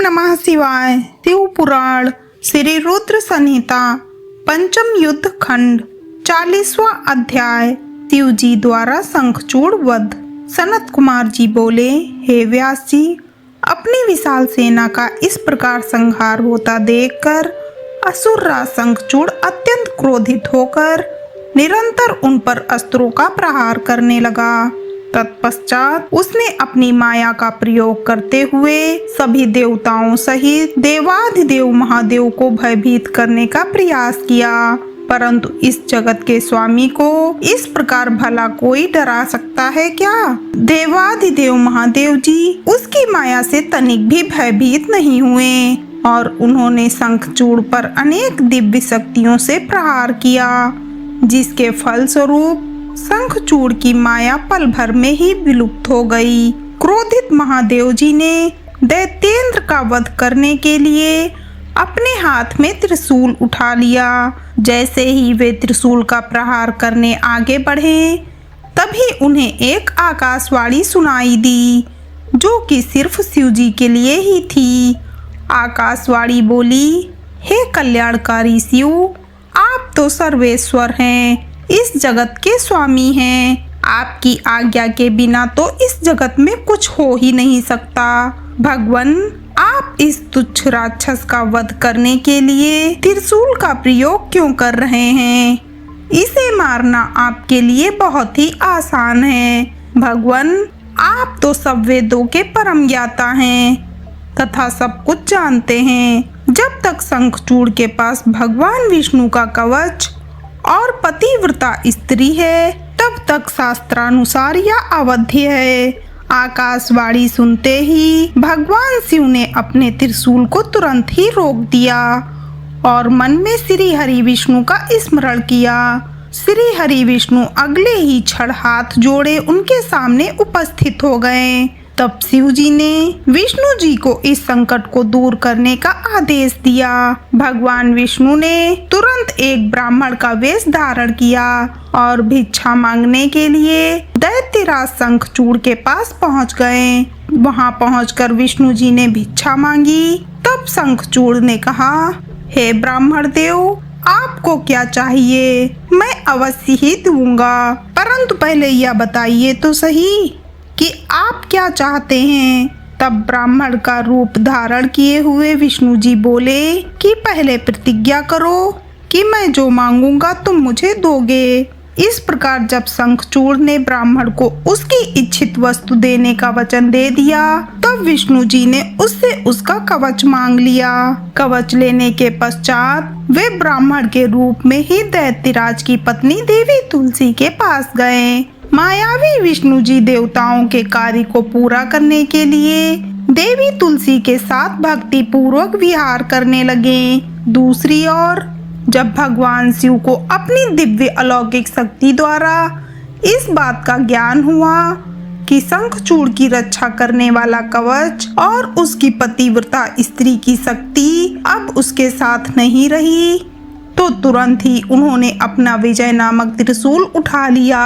नमः शिवाय। शिव पुराण श्री रुद्र संहिता पंचम युद्ध खंड 40वां अध्याय। शिव जी द्वारा शंखचूड़ वध। सनत कुमार जी बोले, हे व्यास जी, अपनी विशाल सेना का इस प्रकार संहार होता देखकर असुरराज शंखचूड़ अत्यंत क्रोधित होकर निरंतर उन पर अस्त्रों का प्रहार करने लगा। तत्पश्चात उसने अपनी माया का प्रयोग करते हुए सभी देवताओं सहित देवाधिदेव महादेव को भयभीत करने का प्रयास किया, परंतु इस जगत के स्वामी को इस प्रकार भला कोई डरा सकता है क्या? देवाधिदेव महादेव जी उसकी माया से तनिक भी भयभीत नहीं हुए और उन्होंने शंखचूड़ पर अनेक दिव्य शक्तियों से प्रहार किया, जिसके फलस्वरूप शंखचूड़ की माया पल भर में ही विलुप्त हो गई। क्रोधित महादेव जी ने दैत्येंद्र का वध करने के लिए अपने हाथ में त्रिशूल उठा लिया। जैसे ही वे त्रिशूल का प्रहार करने आगे बढ़े, तभी उन्हें एक आकाशवाणी सुनाई दी, जो कि सिर्फ शिव जी के लिए ही थी। आकाशवाणी बोली, हे कल्याणकारी शिव, आप तो सर्वेश्वर हैं, इस जगत के स्वामी हैं। आपकी आज्ञा के बिना तो इस जगत में कुछ हो ही नहीं सकता। भगवान, आप इस तुच्छ राक्षस का वध करने के लिए त्रिशूल का प्रयोग क्यों कर रहे हैं? इसे मारना आपके लिए बहुत ही आसान है। भगवान, आप तो सब वेदों के परम ज्ञाता हैं तथा सब कुछ जानते हैं। जब तक शंखचूड़ के पास भगवान विष्णु का कवच और पतिव्रता स्त्री है, तब तक शास्त्रानुसार यह अवध्य है। आकाशवाणी सुनते ही भगवान शिव ने अपने त्रिशूल को तुरंत ही रोक दिया और मन में श्री हरि विष्णु का स्मरण किया। श्री हरि विष्णु अगले ही क्षण हाथ जोड़े उनके सामने उपस्थित हो गए। तब शिव जी ने विष्णु जी को इस संकट को दूर करने का आदेश दिया। भगवान विष्णु ने तुरंत एक ब्राह्मण का वेश धारण किया और भिक्षा मांगने के लिए दैत्यराज शंखचूड़ के पास पहुंच गए। वहां पहुंचकर विष्णु जी ने भिक्षा मांगी। तब शंखचूड़ ने कहा, हे ब्राह्मण देव, आपको क्या चाहिए? मैं अवश्य ही दूंगा, परंतु पहले यह बताइए तो सही कि आप क्या चाहते हैं? तब ब्राह्मण का रूप धारण किए हुए विष्णु जी बोले कि पहले प्रतिज्ञा करो कि मैं जो मांगूंगा तुम मुझे दोगे। इस प्रकार जब शंखचूड़ ने ब्राह्मण को उसकी इच्छित वस्तु देने का वचन दे दिया, तब विष्णु जी ने उससे उसका कवच मांग लिया। कवच लेने के पश्चात वे ब्राह्मण के रूप में ही दैत्यराज की पत्नी देवी तुलसी के पास गए। मायावी विष्णु जी देवताओं के कार्य को पूरा करने के लिए देवी तुलसी के साथ भक्ति पूर्वक विहार करने लगे। दूसरी ओर जब भगवान शिव को अपनी दिव्य अलौकिक शक्ति द्वारा इस बात का ज्ञान हुआ कि शंखचूड़ की रक्षा करने वाला कवच और उसकी पतिव्रता स्त्री की शक्ति अब उसके साथ नहीं रही, तो तुरंत ही उन्होंने अपना विजय नामक त्रिशूल उठा लिया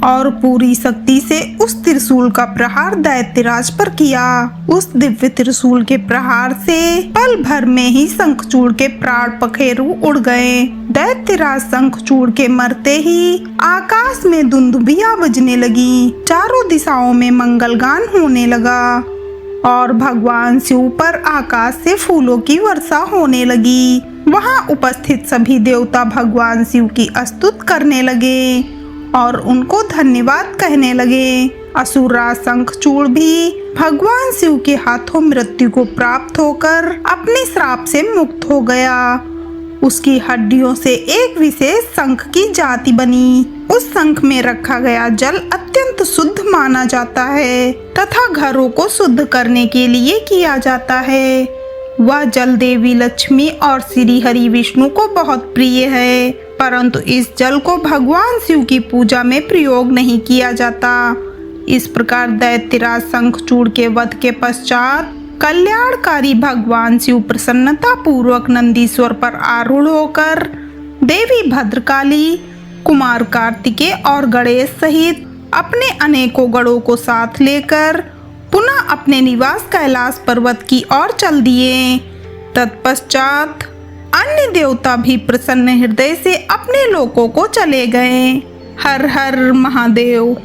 और पूरी शक्ति से उस त्रिशूल का प्रहार दैत्यराज पर किया। उस दिव्य त्रिशूल के प्रहार से पल भर में ही शंखचूड़ के प्राण पखेरु उड़ गए। दैत्यराज शंखचूड़ के मरते ही आकाश में दुंदुभियां बजने लगी, चारों दिशाओं में मंगलगान होने लगा और भगवान शिव पर आकाश से फूलों की वर्षा होने लगी। वहां उपस्थित सभी देवता भगवान शिव की स्तुति करने लगे और उनको धन्यवाद कहने लगे। असुरराज शंखचूड़ भी भगवान शिव के हाथों मृत्यु को प्राप्त होकर अपने श्राप से मुक्त हो गया। उसकी हड्डियों से एक विशेष शंख की जाति बनी। उस शंख में रखा गया जल अत्यंत शुद्ध माना जाता है तथा घरों को शुद्ध करने के लिए किया जाता है। वह जल देवी लक्ष्मी और श्री हरि विष्णु को बहुत प्रिय है, परंतु इस जल को भगवान शिव की पूजा में प्रयोग नहीं किया जाता। इस प्रकार दैत्यराज शंखचूड़ के वध के पश्चात कल्याणकारी भगवान शिव प्रसन्नता पूर्वक नंदीश्वर पर आरूढ़ होकर देवी भद्रकाली, कुमार कार्तिकेय और गणेश सहित अपने अनेकों गणों को साथ लेकर पुनः पुनः अपने निवास कैलाश पर्वत की ओर चल दिए। तत्पश्चात अन्य देवता भी प्रसन्न हृदय से अपने लोकों को चले गए। हर हर महादेव।